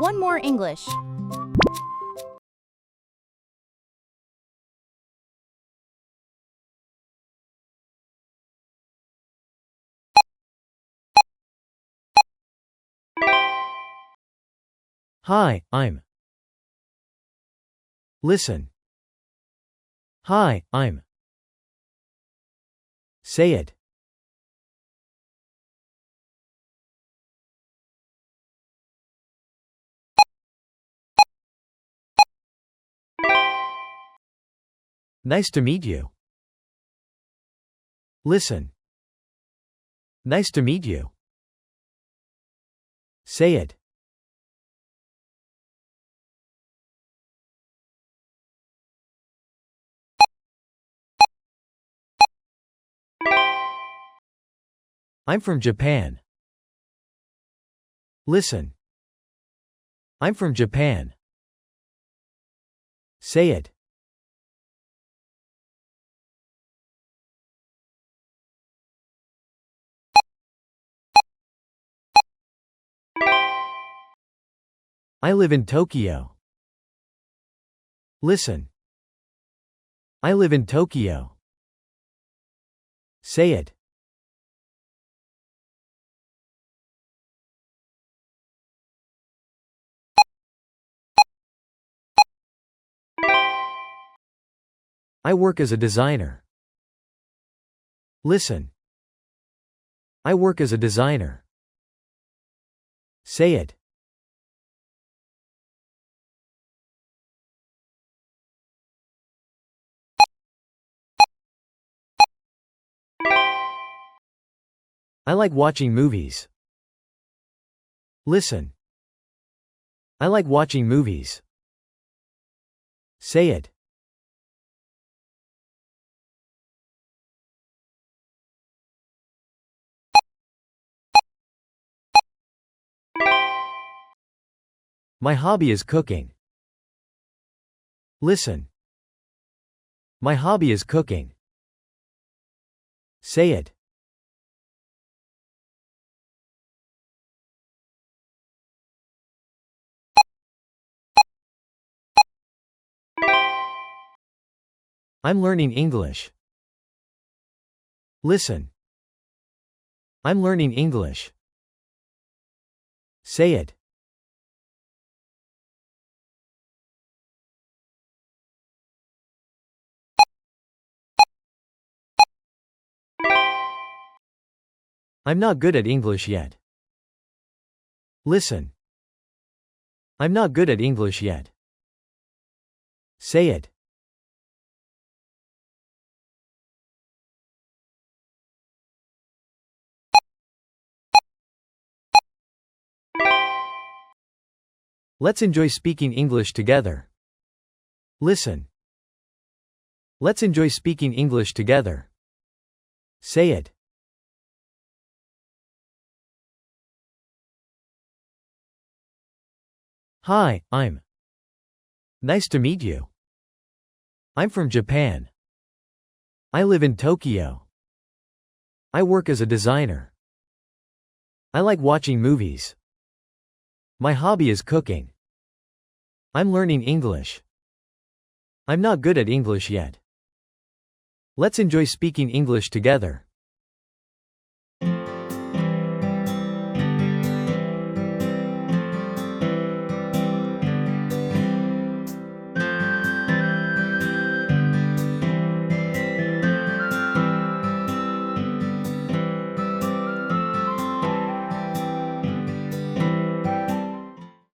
One more English. Hi, I'm. Listen. Hi, I'm. Say it. Nice to meet you. Listen. Nice to meet you. Say it. I'm from Japan. Listen. I'm from Japan. Say it. I live in Tokyo. Listen. I live in Tokyo. Say it. I work as a designer. Listen. I work as a designer. Say it. I like watching movies. Listen. I like watching movies. Say it. My hobby is cooking. Listen. My hobby is cooking. Say it. I'm learning English. Listen. I'm learning English. Say it. I'm not good at English yet. Listen. I'm not good at English yet. Say it. Let's enjoy speaking English together. Listen. Let's enjoy speaking English together. Say it. Hi, I'm. Nice to meet you. I'm from Japan. I live in Tokyo. I work as a designer. I like watching movies. My hobby is cooking. I'm learning English. I'm not good at English yet. Let's enjoy speaking English together.